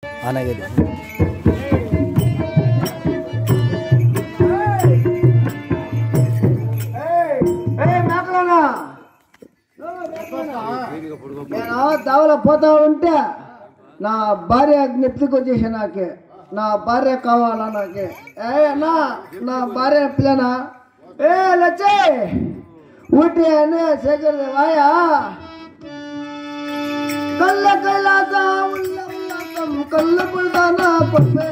ఆనగలి నేను దావలో పోతా ఉంటే నా భార్య జ్ఞప్తికి వచ్చేసి నాకే నా భార్య కావాలా నాకే అన్నా నా భార్య పిల్లనా లచ్చే ఊటి అనే శేఖర్ వాయా కళ్ళ కళ్ళాతా ఉల్లాసం కళ్ళు పుడతానా పప్పే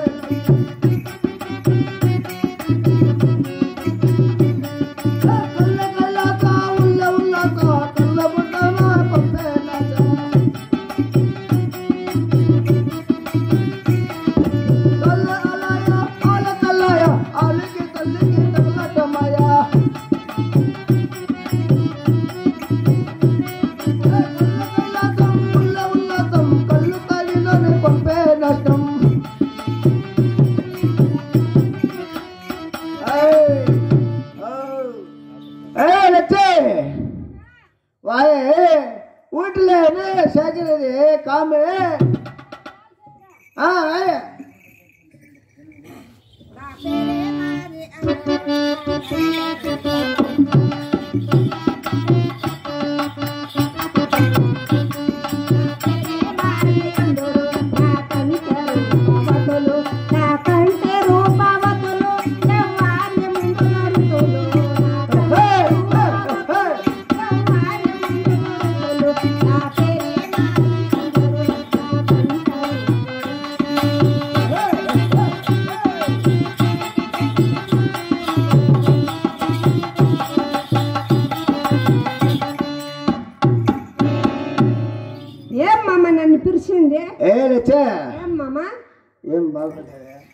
ఊటిలేనే సేకరేది కామే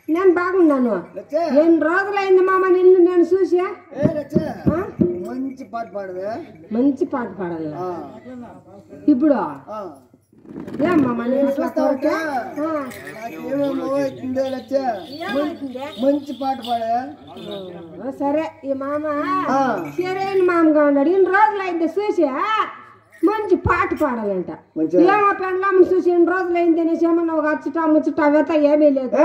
నేను బాగున్నాను. ఎన్ని రోజులైంది మామ నిన్ను నేను చూసా. మంచి పాట పాడవే. మంచి పాట పాడాలి ఇప్పుడు. ఏమ్మా నేను మంచి పాట పాడే. సరే ఈ మామ సరైన మామగా ఉన్నాడు. ఇన్ని రోజులైంది చూసా. మంచి పాట పాడాలంట. ఏమో పెండ్లామని చూసి ఎన్ని రోజులైంది అనేసి ఏమన్నా ఒక అచ్చుట ముచ్చుట అవేత ఏమీ లేదు.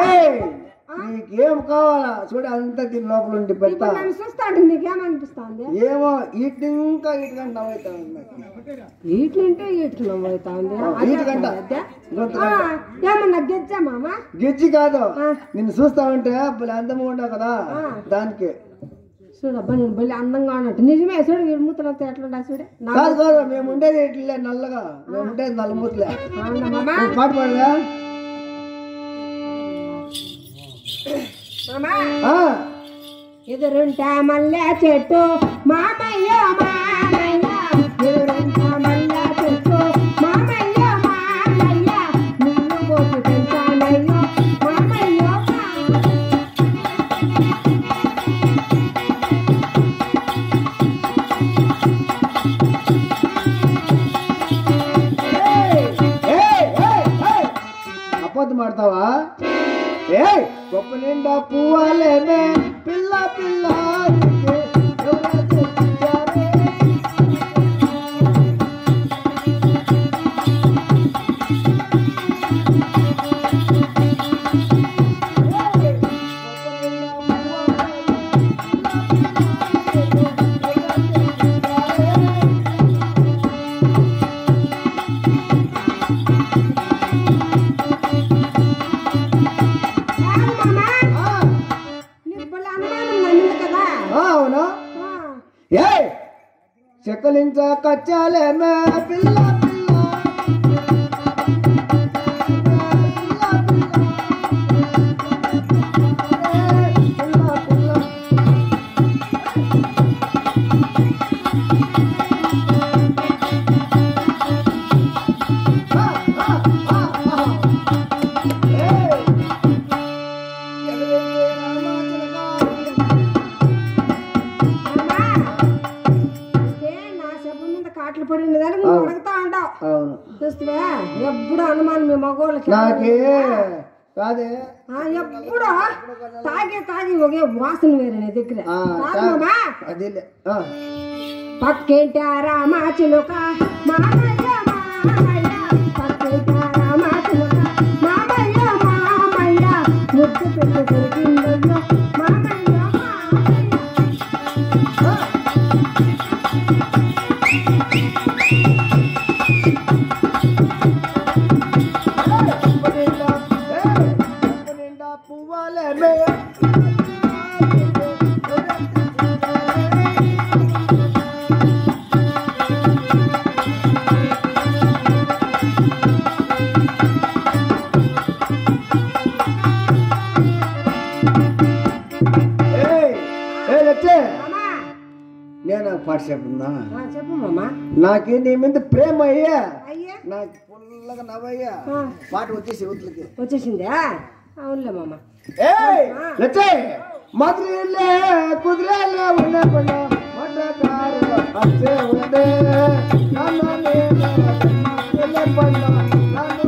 నీకేం కావాలా చూడ అంతా దీని లోపల ఉండి పెడతా. చూస్తాడు నీకేమనిపిస్తుంది? ఏమో ఇటు ఇంకా ఇటుకంటే నవ్వుతా ఉంది. ఇట్లుంటే ఇట్లు నవ్వుతా ఉంది. ఏమన్నా గెజ్జా మామ? గెజ్జి కాదు, నిన్ను చూస్తా ఉంటే అందము ఉండవు కదా దానికి. చూడబ్బా నేను బలి అందంగా ఉన్నట్టు. నిజమే చూడు వీడు మూతలంతా ఎట్లుండా చూడే. కాదు కాదు మేము ఉండేది ఇట్లే నల్లగా, మేము ఉండేది నల్ల మూతలే. పాట పాడదా? ఎదురుంటా మల్లె చెట్టు మామయ్య మామయ్య, ఎదురుంటా మల్లె చెట్టు మామయ్య మామయ్య, నిన్ను పోసి పెంచానయ్యో మామయ్య. అబద్ధం ఆడతావా? గొప్ప నిండా పువ్వాలేమే పిల్ల పిల్ల చెక్కలించ కచ్చాలేమే పిల్ల ఎప్పుడు అనుమానం మీ మగోళ్ళకి ఎప్పుడు తాగి ఒకే వాసన వేరే నీ దగ్గర. పక్కేంటారా మా చిలుక మామయ్య మామయ్య, పక్కేంటారా మా చిలుక మామయ్య ముద్దు పెట్టు దొరికిందయ్యా మామయ్య నేను పాట చెప్తుందా చెప్పు మామ నాకు నీ మీద ప్రేమ అయ్యా అయ్యా నాకు ఫుల్గా నవ్వయ్యా పాట వచ్చేసి ఊట్లకి వచ్చేసిందా అవునులే మామ లచ్చే మధురిలే కుదిరేలే ఉన్న పడ మటకారు అచ్చే ఉండే నన్ను నేను పడ నన్ను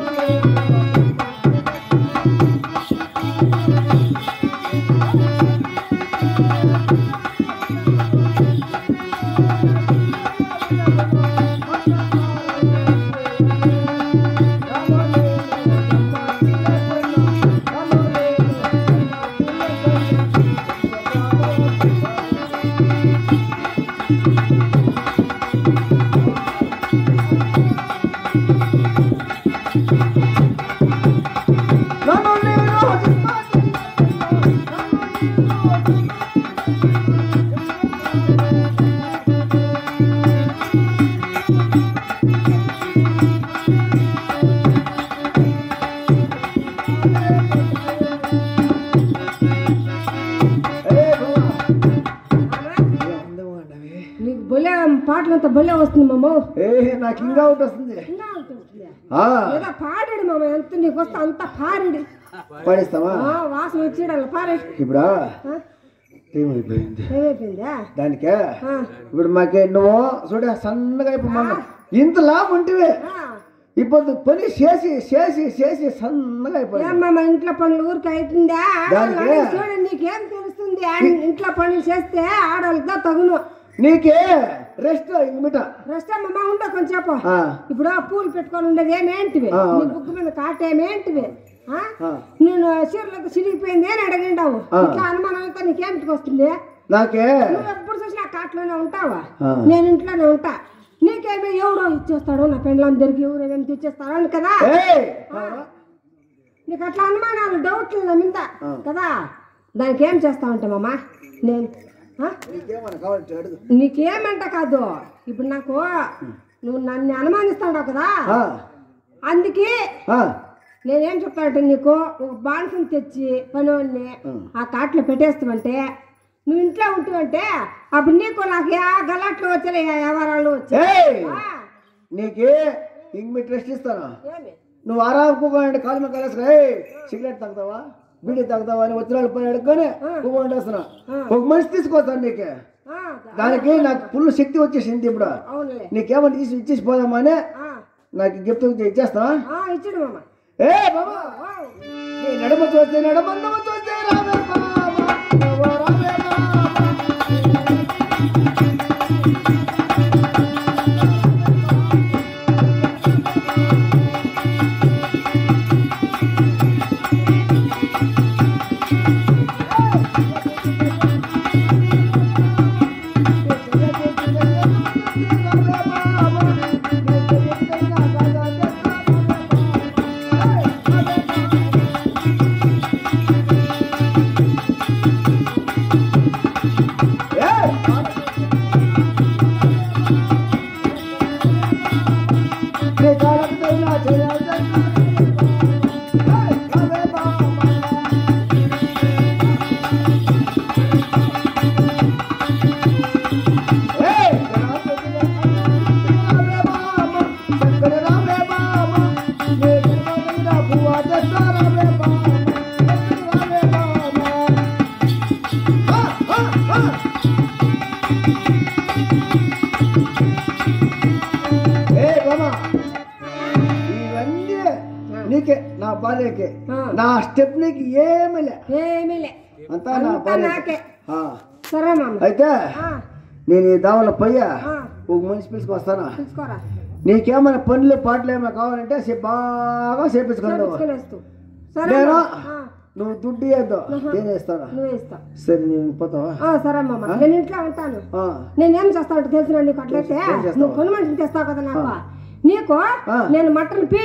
పాటలంతా భలే వస్తుంది మామ నాకు ఇంకా ఒకటి వస్తుంది ఏదో పాడాడు మామ ఎంత నీకు వస్తే అంత పాడాడు పాడిస్తావా వాసన వచ్చేడాలి పాడాడు ఇప్పుడు ఏమైపోయిందా దానికే ఇప్పుడు మాకే నువ్వు చూడ సన్నగా అయిపోమా ఇంత లాభం ఉంటివే ఇప్పుడు పని చేసి చేసి చేసి సన్నగా అయిపోయింది ఇంట్లో పనులు ఊరికి అవుతుందా చూడండి నీకేం తెలుస్తుంది ఇంట్లో పనులు చేస్తే ఆడవాళ్ళతో తగును నీకే రెస్ట్ ఇంకమిట రెస్ట్ అమ్మమ్మ ఉండ కొంచెం చెప్పు ఇప్పుడు పూలు పెట్టుకొని ఉండేది ఏమేంటివి నీ బుక్ మీద కాటేమేంటివి నేను చీరలకు చిరిగిపోయింది అని అడిగిండావు ఇట్లా అనుమానం అంతా నీకేమిటికి వస్తుంది నాకే నువ్వు ఎప్పుడు చూసినా కాట్లోనే ఉంటావా నేను ఇంట్లోనే ఉంటా నీకేమో ఎవడో ఇచ్చేస్తాడు నా పెళ్ళందరికి ఎవరేమేమి తెచ్చేస్తాడు అని కదా నీకు అట్లా అనుమానాలు డౌట్లు నా మీద కదా దానికి ఏం చేస్తా ఉంటామమ్మా నేను నీకేమంట కాదు ఇప్పుడు నాకు నువ్వు నన్ను అనుమానిస్తాడు కదా అందుకే నేనేం చెప్తానంటే నీకు ఒక బాన్సుని తెచ్చి పనివాడిని ఆ కాట్లో పెట్టేస్తామంటే నువ్వు ఇంట్లో ఉంటుందంటే అప్పుడు నీకు నాకు గలాట్లు వచ్చాయి వ్యవహారాలు వచ్చాయి నీకే ఇంక రెస్ట్ ఇస్తాను నువ్వు ఆరాముకోండి కాలు మీద కాలేసుకురా సిగరెట్ తాగుతావా బీడీ తాగుతావా అని వచ్చిన వాళ్ళు పని అడుగుకొని వండేస్తున్నా ఒక మనిషి తీసుకోవస్తాను నీకే దానికి నాకు ఫుల్ శక్తి వచ్చేసింది ఇప్పుడు నీకేమన్నా తీసి ఇచ్చేసి పోదామా అని నాకు గిఫ్ట్ ఇచ్చేస్తావా ఏ బాబా నడమ చూస్తే నడమందమ చూస్తే రావే బాబా రావే నీకే నా భార్యకే నా స్టెప్ నీకు ఏమీలే అంతా నా భార్యకే సరే మామ అయితే నేను ఈ దావలో పోయా ఒక మనిషి పిలుచుకొస్తానా నీకేమైనా పనులు పాటలు ఏమైనా కావాలంటే బాగా చేపించుకుంటావు నేను నువ్వు దుడ్డు ఇవ్వద్దు నేను ఇస్తాను. నువ్వే ఇస్తావు. సరే నేను పోతావా? సరే మామ, నేను ఇంట్లో ఉంటాను. నేనేం చేస్తాను తెలిసిన నీకు అట్లయితే నువ్వు కొన్ని మనిషిని తెస్తావు కదా నాకు. నీకు నేను మటన్ పీ,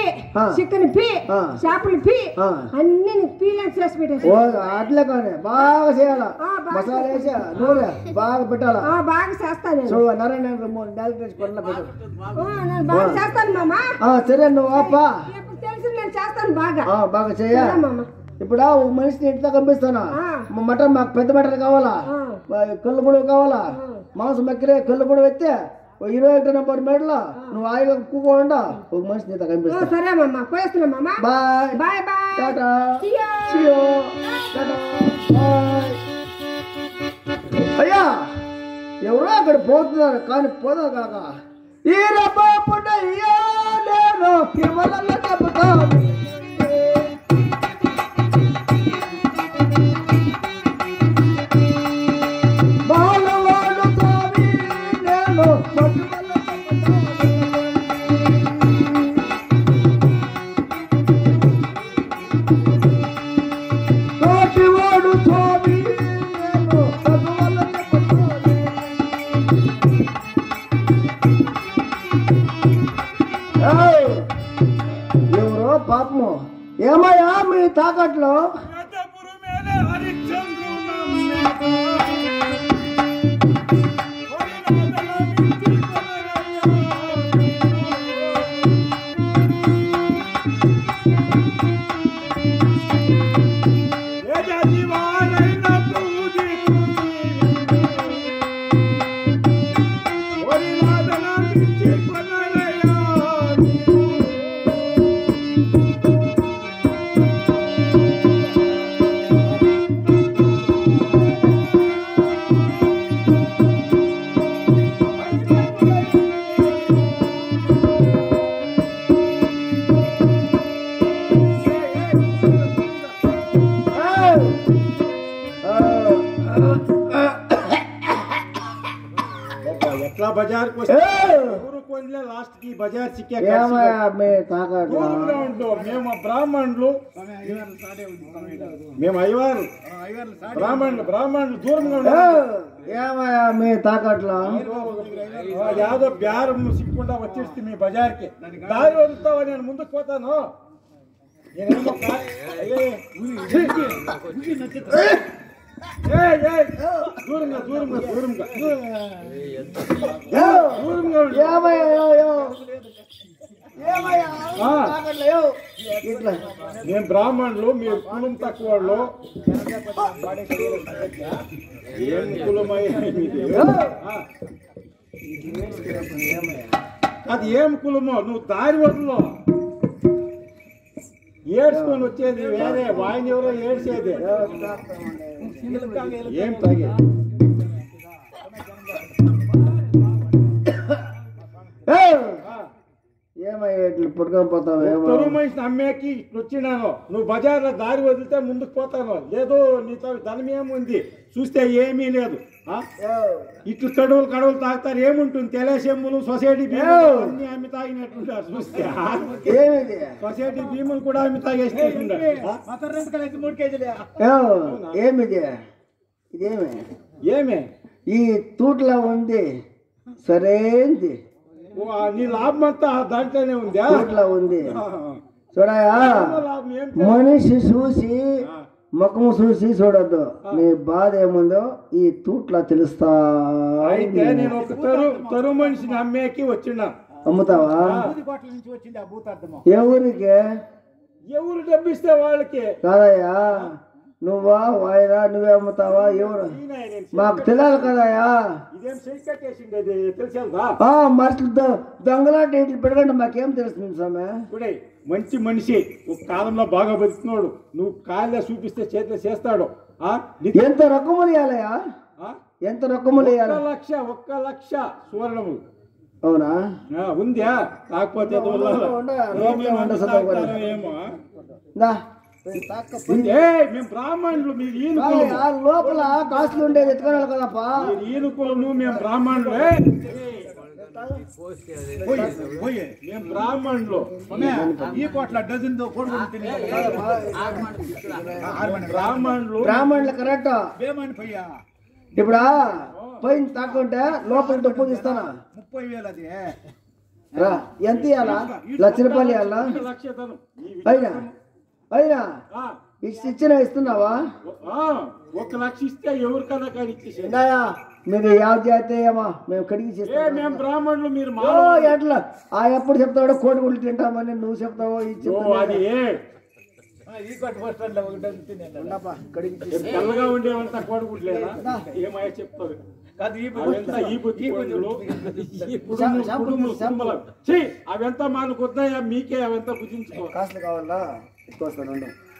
చికెన్ పీ, చేపలు పీ అన్ని నీకు పీలని చేసి పెట్టేసి. అట్లే కానీ బాగా చేయాలా, మసాలా వేసి నూనె బాగా పెట్టాలా. బాగా చేస్తాను నేను. నారాయణ బాగా చేస్తాను మామ. సరే నువ్వు అప్పా తెలిసి నేను చేస్తాను బాగా. బాగా చేయాలి మామ. ఇప్పుడు ఒక మనిషిని ఇంట్లో పంపిస్తానా? మటన్ మాకు పెద్ద మటన్ కావాలా, కళ్ళు కూడా కావాలా, మాంసం మక్కిరే కళ్ళు కూడా పెడితే 21 నెంబర్ మేడలో నువ్వు హాయిగా కూకోండా ఒక మనిషిని ఇంత కనిపిస్తా. సరే మామ, పోయేస్తున్నా మామ. Bye bye bye, tata. అయ్యా ఎవరో అక్కడ పోతున్నారు కానీ పోదా కాక ఈ రబ్బా పుట్ట నేను తిరుమలలో చెప్తాను. ఎవరో పాపము ఏమయ్యా మీ తాకట్లో? बाजार को लास्ट की बाजार सिक्के మేము బ్రాహ్మణులు మేము అయ్యవారు బ్రాహ్మణులు దూరంగా ఏమయ్యా మీ తాకట్లో యాదో బేరం సిక్కుండా వచ్చేస్తే మీ బజార్కి దారి వదులుతావా? నేను ముందుకు పోతాను. దూరంగా దూరంగా దూరంగా మేము బ్రాహ్మణులు, మీరు కులం తక్కువ వాళ్ళు. ఏం కులమయ్యా అది? ఏం కులమో? నువ్వు దారి వదులు. ఏడ్చుకొని వచ్చేది వేరే, వాయిని ఎవరో ఏడ్చేది ఏం తాగే. ఏమయ్యా ఇట్లా పుట్టుకొని పోతావు? తరువు మనిషిని అమ్మేకి ఇట్లా వచ్చినాను. నువ్వు బజార్లో దారి వదిలితే ముందుకు పోతాను. లేదు నీతో ధనం ఏముంది? చూస్తే ఏమీ లేదు. ఇట్లు కడువులు తాగుతారు. ఏముంటుంది? తెలేసెమ్ములు, సొసైటీ భీములు అన్ని అమ్మి తాగినట్టుంటారు. చూస్తే సొసైటీ భీములు కూడా అమ్మి తాగేసినట్టుంటారు. ఏమిది? ఇదేమి ఏమే ఈ తూట్లా ఉంది సరేంది? నీ లాభం అంతా దాంట్లోనే ఉందా? తూట్లా ఉంది చూడయా. మనిషి చూసి ముఖం చూసి చూడద్దు, నీ బాధ ఏముందో ఈ తూట్లా తెలుస్తా. అయితే నేను ఒక తరువు మనిషిని అమ్మేకి వచ్చినా. అమ్ముతావా? ఎవరికి? ఎవరు డబ్బిస్తే వాళ్ళకి కాదయ్యా. నువ్వా వాయిరా? నువ్వే అమ్ముతావా? ఎవరు? మాకు తెలియాలి కదయ్యా. మనుషులు దొంగలాంటి ఇంట్లో పెడకండి మాకేం తెలుస్తుంది స్వామి. మంచి మనిషి ఒక కాలంలో బాగా బతుకుతున్నాడు. నువ్వు కాళ్ళ చూపిస్తే చేతిలో చేస్తాడు. ఎంత రొక్కములు ఇవ్వాలయ్యా? ఎంత రొక్కములు ఇవ్వాలి? 1 లక్ష సువర్ణములు. అవునా? ఉందా? కాకపోతే ఏమో మేము బ్రాహ్మణులు, మీరు లోపల కాసులు ఉండేది ఎత్తుకోవాలి కదప్పా. ఈనుకులు మేము బ్రాహ్మణులు. మేము బ్రాహ్మణులు ఈ కోట్ల డజన్ బ్రాహ్మణులు కరెక్ట్. ఇప్పుడు పైన తక్కువంటే లోపల డబ్బు తీస్తానా 30,000 అది రా. ఎంత ఇవ్వాలా? ₹1,00,000 ఇవ్వాలా? లక్ష ధనం. అయినా అయినా ఇచ్చినా ఇస్తున్నావా? 1 లక్ష ఇస్తే ఎవరికన్నా కానీ ఇచ్చేసి మీరు ಯಾವ జాతి ఏమా మేము కడిగి మేము బ్రాహ్మణులు మీరు ఎట్లా ఎప్పుడు చెప్తాడో కోడిగుడ్లు తింటామని నువ్వు చెప్తావో అది ఈ కోట బస్ స్టాండ్ లో ఒక డజన్ తినేది తెల్లగా ఉండేవంతా కోడిగుడ్లేదా ఏమయ్యా చెప్తారు అవంతా మనకు వద్దాయా మీకే అవంతా భుజించుకో. కాసులు కావాలా? ఇచ్చుకొస్తాను.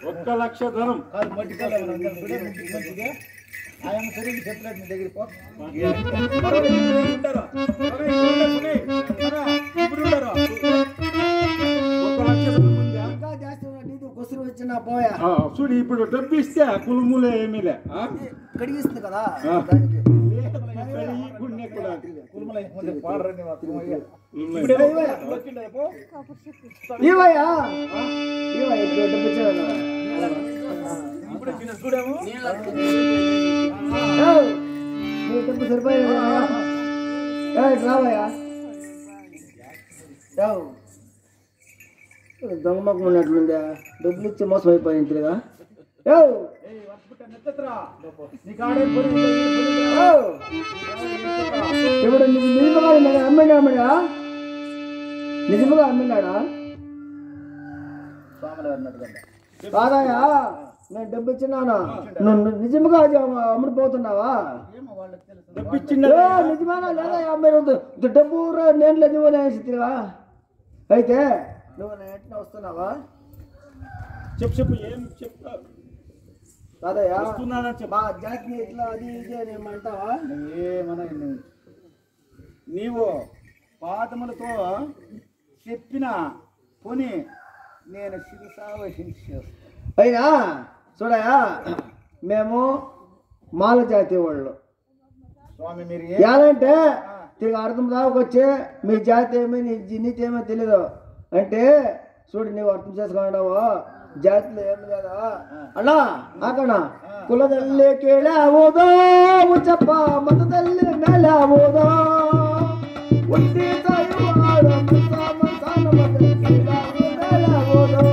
1 లక్ష ధనం. ఆయన సరిగ్గా చెప్పలేదు మీ దగ్గర పో. వచ్చిన పోయా చూడు ఇప్పుడు డబ్బు ఇస్తే కులుములే ఏమీలే కడిగిస్తుంది కదా. ఇవయ్యా డబ్బు సరిపోయా రావయ్యా. దొంగ మొక్కం ఉన్నట్లుందా? డబ్బులు ఇచ్చి మోసం అయిపోయిందిగా. ఇప్పుడు నిజముగా అమ్మినా నిజముగా అమ్మినాడా? కాదయా నేను డబ్బు ఇచ్చినానా? నువ్వు నిజముగా అమ్ముడిపోతున్నావా? నిజమేనా లేదా? మీరు డబ్బు నేను నువ్వు నేసిగా అయితే నువ్వు ఎట్లా వస్తున్నావా? చెప్పు ఏం చెప్తావు? కాదయ్యా మా జాతిని ఇట్లా అది ఇది అని ఏమంటావా? ఏమన్నా నీవు పాదములతో చెప్పిన పోని నేను శిరసావహించే. అయినా చూడయా మేము మాల జాతి వాళ్ళు స్వామి. మీరు ఏదంటే తిరిగి అర్థం దాకొచ్చి మీ జాతి ఏమి నీకేమో తెలీదు అంటే చూడు నీవు అర్థం చేసుకున్నావు. జాతిలో ఏమి లేదా అన్నా అక్కడ కులದಲ್ಲಿ ಕೇಳಾವುದೋ ಮುಚ್ಚಪ್ಪ ಮತದಲ್ಲಿ ಮೇಲಾವುದೋ ಒಂದೇ ತಾಯಿ ಮಸಾನ ಮೇಲಾವುದೋ.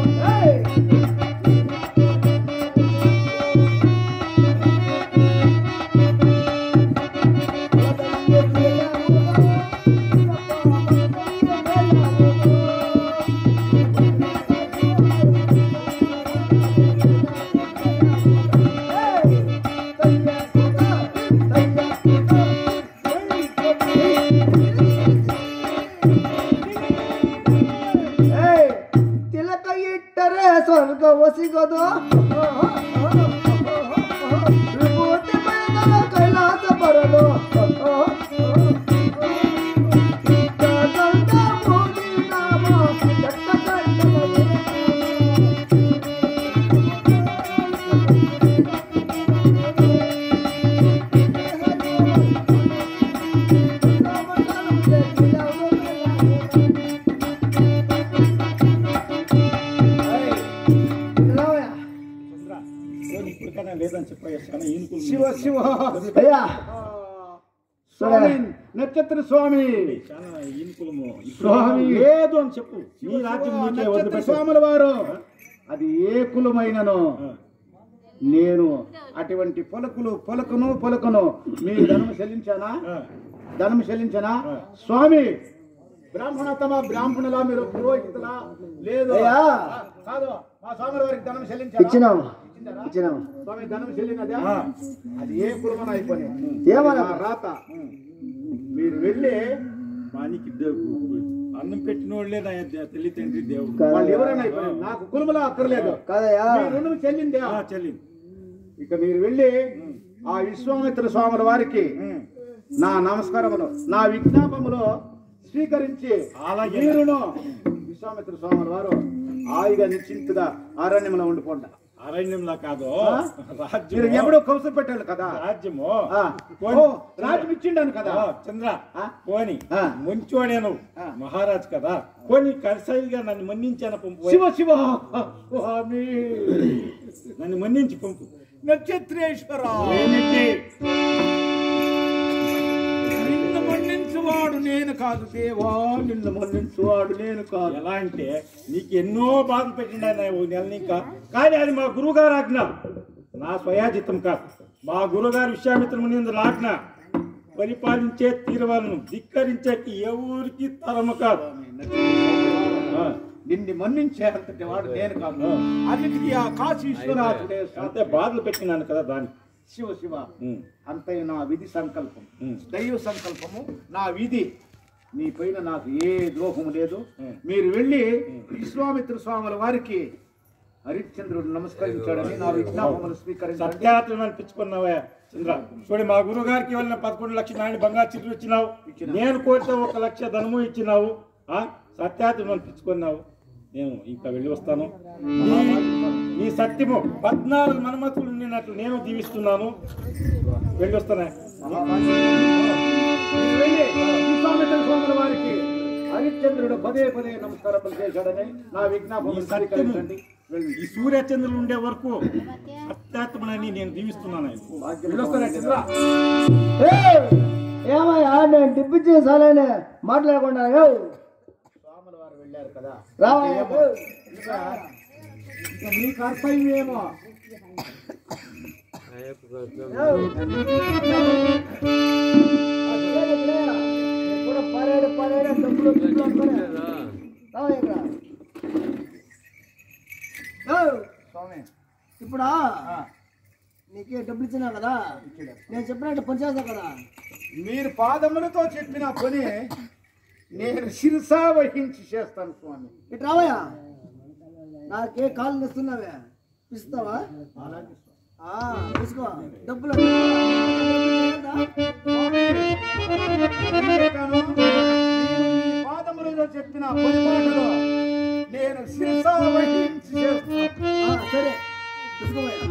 ಸ್ವರ್ಗ ಒಸಿಗದು ವಿಭೂತಿ ಬಯದ ಕೈಲಾಸ ಬರದು శివ శివ అయ్యా స్వామి నక్షత్ర స్వామి స్వామి లేదు అని చెప్పు. ఈ రాజ్యం నక్షత్ర స్వాముల వారు అది ఏ కులమైనను నేను అటువంటి పలుకును మీ ధనము చెల్లించానా స్వామి? బ్రాహ్మణోత్తమ బ్రాహ్మణులా మీరు పురోహితులా? లేదు కాదు, మా స్వాముల వారికి ధనం ఇచ్చినాము. స్వామి ధనం చెల్లినదా? అది ఏ కులమని అయిపోయి ఏమన్నా రాత మీరు వెళ్ళి వానికి అన్నం పెట్టిన వాళ్ళే తల్లి తండ్రి దేవుడు. వాళ్ళు ఎవరైనా అయిపోయి నాకు కులములా అక్కర్లేదు కాదయ్యా. రుణం చెల్లిందే చెల్లింది. ఇక మీరు వెళ్ళి ఆ విశ్వామిత్ర స్వాముల వారికి నా నమస్కారములు నా విజ్ఞాపములు స్వీకరించి మీరును విశ్వామిత్ర స్వాముల వారు హాయిగా నిశ్చింతగా అరణ్యంలో ఉండిపోండి. అరణ్యంలో కాదు మీరు రాజ్యం ఎప్పుడో కౌసు పెట్టాలి కదా రాజ్యము రాజ్యం ఇచ్చిండాను కదా చంద్ర పోని ఆ. ముంచోడే నువ్వు మహారాజ్ కదా పోని కరిసైగా నన్ను మన్నించాను పంపు శివ శివ స్వామి నన్ను మన్నించి పంపు నక్షత్రేశ్వర ఏమిటి? నిన్ను మన్నించువాడు నేను కాదు దేవా, నిన్ను మన్నించువాడు నేను కాదు. ఎలా అంటే నీకు ఎన్నో బాధలు పెట్టిండే నెలని ఇంకా కానీ అది మా గురువుగారు ఆజ్ఞ, నా స్వయాజితం కాదు. మా గురుగారు విశ్వామిత్ర ముని ఆజ్ఞ పరిపాలించే తీరవాలను ధిక్కరించేకి ఎవరికి తరము కాదు. నిన్ను మన్నించే అంతటి వాడు నేను కాదు. అన్నిటికీ ఆ కాశీశ్వరాజుడే అంతే బాధలు పెట్టినాను కదా దానికి. శివ శివ అంతయు నా విధి సంకల్పం, దైవ సంకల్పము, నా విధి. నీ పైన నాకు ఏ ద్రోహం లేదు. మీరు వెళ్ళి విశ్వామిత్ర స్వాముల వారికి హరిశ్చంద్రుడు నమస్కరించాడని నా విజ్ఞాపములు స్వీకరించాడు. సత్యాత్రం అనిపించుకున్నావా చంద్ర? చూడు మా గురువు గారికి వెళ్ళిన 11 లక్షల నాయన బంగారు చిట్లు ఇచ్చినావు, నేను కోరితే 1 లక్ష ధనము ఇచ్చినావు. సత్యాత్రం అనిపించుకున్నావు. నేను ఇంకా వెళ్ళి వస్తాను. నీ సత్యము 14 మన్మతులు ఉండినట్లు నేను దీవిస్తున్నాను. వెళ్ళి వస్తాను. విశ్వామిత్ర స్వాముల వారికి హరిశ్చంద్రుడు పదే పదే నమస్కారం చేశాడని నా విజ్ఞాపములు స్వీకరించండి. ఈ సూర్యచంద్రులు ఉండే వరకు సత్యాత్మని నేను దీవిస్తున్నాను. ఏమయ్యా నేను డిప్పించి సాలేనే మాట్లాడకుండా స్వాముల వారు వెళ్ళారు కదా, రావయ్యా మీకు అర్థమేమో. కూడా పారాడు డబ్బులు స్వామి ఇప్పుడా నీకే డబ్బులు ఇచ్చినా కదా, నేను చెప్పినట్టు పని చేస్తా కదా. మీరు పాదములతో చెప్పిన పని నేను శిరసా వహించి చేస్తాను స్వామి. ఇటు రావయ్యా, నాకే కాళ్ళు ఇస్తున్నావే ఇస్తావా? తీసుకో డబ్బులు. పాదములతో చెప్పిన పని మాటలో నేను శిరసా వహించి చేస్తాను. సరే తీసుకోవయ్యా.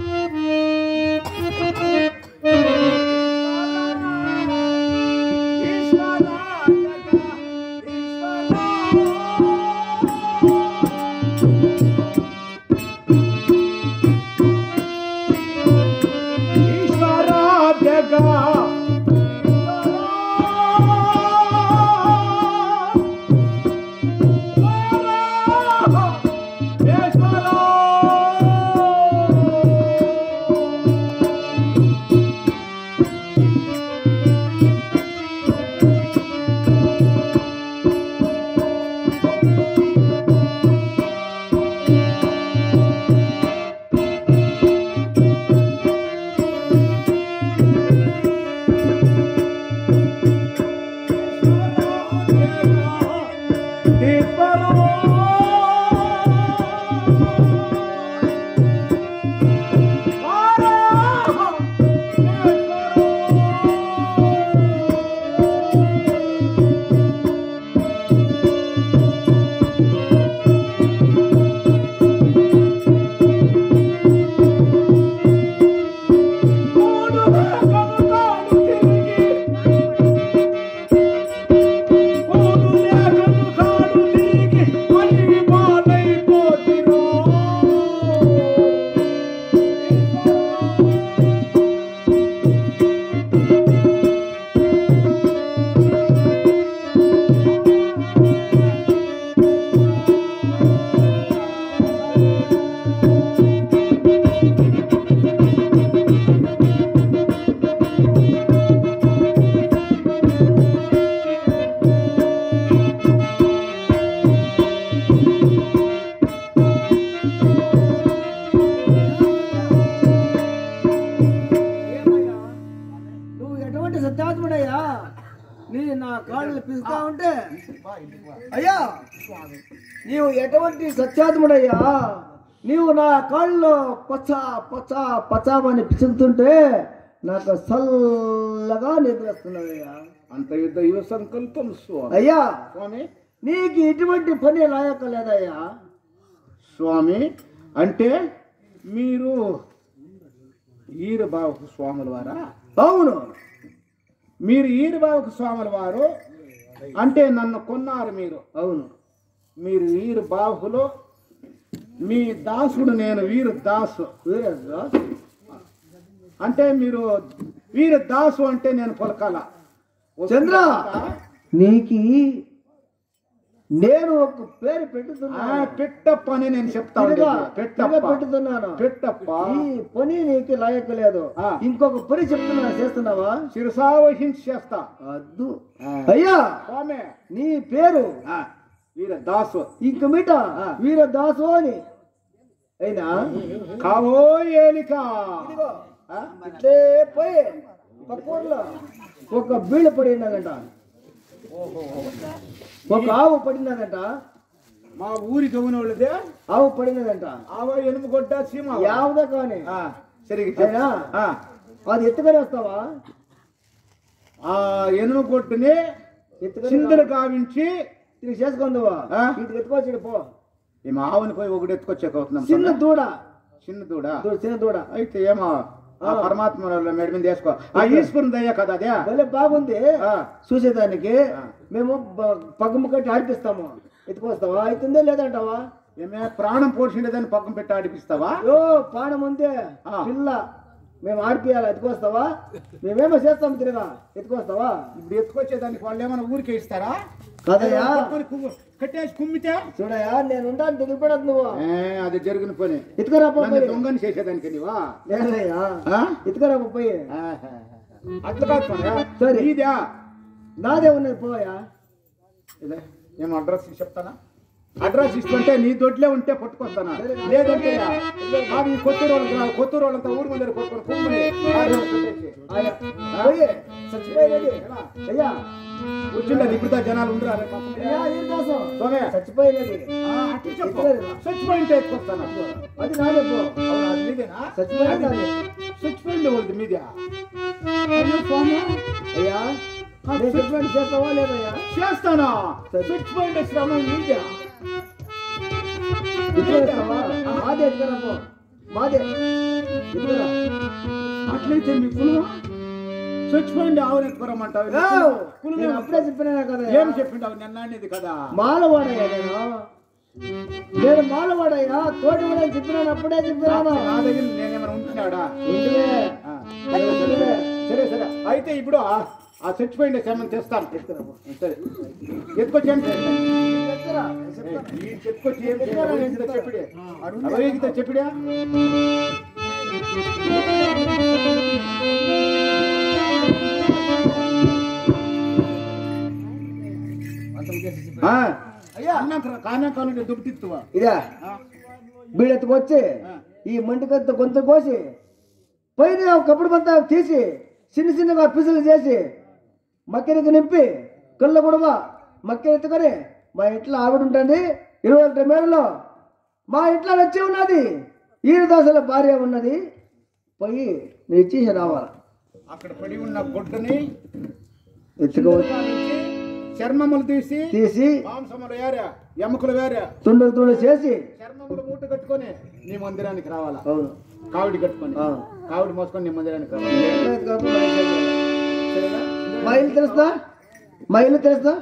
సత్యాత్ముడయ్యా, నీ నా కాళ్ళు పిలుస్తా ఉంటే అయ్యా నీవు ఎటువంటి సత్యాత్ముడయ్యా, నీవు నా కాళ్ళు పచ్చా పచ్చా పచ్చామని పిసుకుతుంటే నాకు చల్లగా నిద్రస్తున్నాయ్యా. అంత యుద్ధ యువ సంకల్పం స్వామి. అయ్యా స్వామి నీకు ఇటువంటి పని లాయక లేదయ్యా. స్వామి అంటే మీరు ఈరుబావుకు స్వాముల వారా? అవును. మీరు ఈరుబావుకు స్వాముల వారు అంటే నన్ను కొన్నారు మీరు. అవును. మీరు వీరు బాహులో మీ దాసుడు నేను వీరు దాసు. వీరదాసు అంటే మీరు వీరు దాసు అంటే నేను పలకాల. చంద్ర, నీకి నేను ఒక పేరు పెట్టుతున్నా. పెట్టప్ప అని నేను చెప్తాను. పెట్టుతున్నాను. పెట్టప్ప ఈ పని నీకు లాయకు లేదు. ఇంకొక పని చెప్తున్నా, చేస్తున్నావా? శిరసావహించి చేస్తా. అద్దు అయ్యా, స్వామి నీ పేరు వీర దాసు. ఇంక మీట వీరదాసు అని అయినా కావో ఏలిక. ఇట్లే పోయి పక్కూర్లో ఒక బీళ్ళు పడినదంట, ఒక ఆవు పడినదంట. మా ఊరి గమనోళ్ళదే ఆవు పడినదంట. ఆవో ఎనుము కొట్ట సీమ యావదా కానీ సరిగ్గా అది ఎత్తుకొని వస్తావా? ఆ ఎనుము కొట్టుని చిందులు గావించి ఇది చేసుకుందావా? ఇటు ఎత్తుకొచ్చి పో. ఈ మా ఆవుని పోయి ఒకటి ఎత్తుకొచ్చేకవుతున్నాం. చిన్న దూడ, చిన్న దూడ, చిన్న దూడ. అయితే ఏమో పరమాత్మ మేడ మీద వేసుకో. ఆ ఈశ్వరుని దయ్యా కదా అదే. భలే బాగుంది చూసేదానికి. మేము పగ్గము కట్టి ఆడిపిస్తాము. ఎత్తుకొస్తావా? అవుతుందే లేదంటావా? ఏమే ప్రాణం పోషిండేదాన్ని పక్కన పెట్టి ఆడిపిస్తావా? ప్రాణం ఉందే పిల్ల మేము ఆడిపియాలి. ఎత్తుకొస్తావా? మేమేమో చేస్తాం తిరగా. ఎత్తుకొస్తావా? ఇప్పుడు ఎత్తుకొచ్చేదానికి వాళ్ళు ఏమైనా ఊరికే ఇస్తారా? కదయా, కట్టేసి కుమ్మితే చూడయా, నేను ఉంటాను, దిగిపోడదు నువ్వు. అది జరిగిన పని. ఎత్తుకరా దొంగని చేసేదానికి నీవా? లేదయ్యా, ఎత్తుకరా పోయి. అట్లా కాదు. సరే, ఇదా నాదే ఉన్నది పోయా. ఏం అడ్రస్ చెప్తానా? అడ్రస్ ఇస్తుంటే నీ దొడ్లే ఉంటే పట్టుకొస్తానా? లేదంటే అది కొత్తూరు వాళ్ళంతా ఊరి ముందర పట్టుకొని అయ్యా కూర్చుంటారు. ఇప్పుడు జనాలు ఉండరు. చచ్చిపోయినది చచ్చిపోయింటే ఎత్తుకొస్తాను. అది నాదే పో. అది మీదేనా? చచ్చిపోయింది వాళ్ళది మీదే. అయ్యా చచ్చిపోయింది చేస్తావా లేదయ్యా? చేస్తానా? చచ్చిపోయింటే శ్రమ మీదే. మాదే ఎత్తుకరా పో. మాదే అట్లయితే మీ పులువ చచ్చిపోయింది ఆవును ఎత్తుకోరమ్మంటావు. అప్పుడే చెప్పినా కదా. ఏం చెప్పిండావు? నిన్న అనేది కదా. మాలవాడయ్యా నేను మాలవాడయ్యా. తోటి కూడా చెప్పినాను, అప్పుడే చెప్పినాను. నా దగ్గర నేనేమైనా ఉంటున్నాడా? సరే సరే. అయితే ఇప్పుడు ఆ చచ్చిపోయిండే శ్రమను తెస్తాను. సరే ఎత్తుకొచ్చి ఏం చెప్పుకొచ్చి ఏం చెప్పిడే? అవైగితే చెప్పిడా? ఇదా బీడెత్తుకొచ్చి ఈ మంటికంత గొంతు కోసి పైన కప్పుడు పంత తీసి చిన్న చిన్నగా పిసులు చేసి మక్కెనెత్తి నింపి కళ్ళ గుడవ మక్కెనెత్తుకొని మా ఇంట్లో ఆవిడ ఉంటుంది 21 మేడలో. మా ఇంట్లో వచ్చి ఉన్నది ఈరదాసుల భార్య ఉన్నది. పోయి నువ్వు ఇచ్చేసి రావాలి. అక్కడ పడి ఉన్న గుడ్డని ఎత్తుకోవచ్చు, చర్మములు తీసి మాంసములు వేరే, ఎముకలు వేరే, తుండు చేసి చర్మములు మూట కట్టుకొని నీ మందిరానికి రావాలా. అవును, కావిడి కట్టుకొని కావిడి మోసుకొని నీ మందిరానికి రావాలి. మా ఇల్లు తెలుస్తా? మా ఇల్లు తెలుస్తా?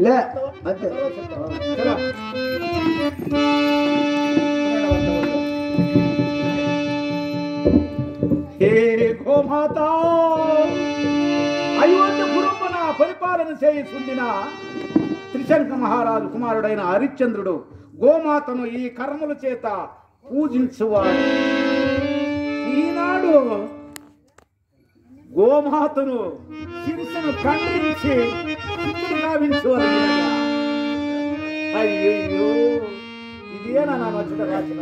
లే అంతే. హే గోమాత, అయోధ్యపురమున పరిపాలన చేయుచుండిన త్రిశంక మహారాజు కుమారుడైన హరిశ్చంద్రుడు గోమాతను ఈ కర్మల చేత పూజించువాడు. ఈనాడు గోమాతను శిరస్సును ఖండించి గావించువాడు. అయ్యో, ఇదేనా నా మధ్య రాసిన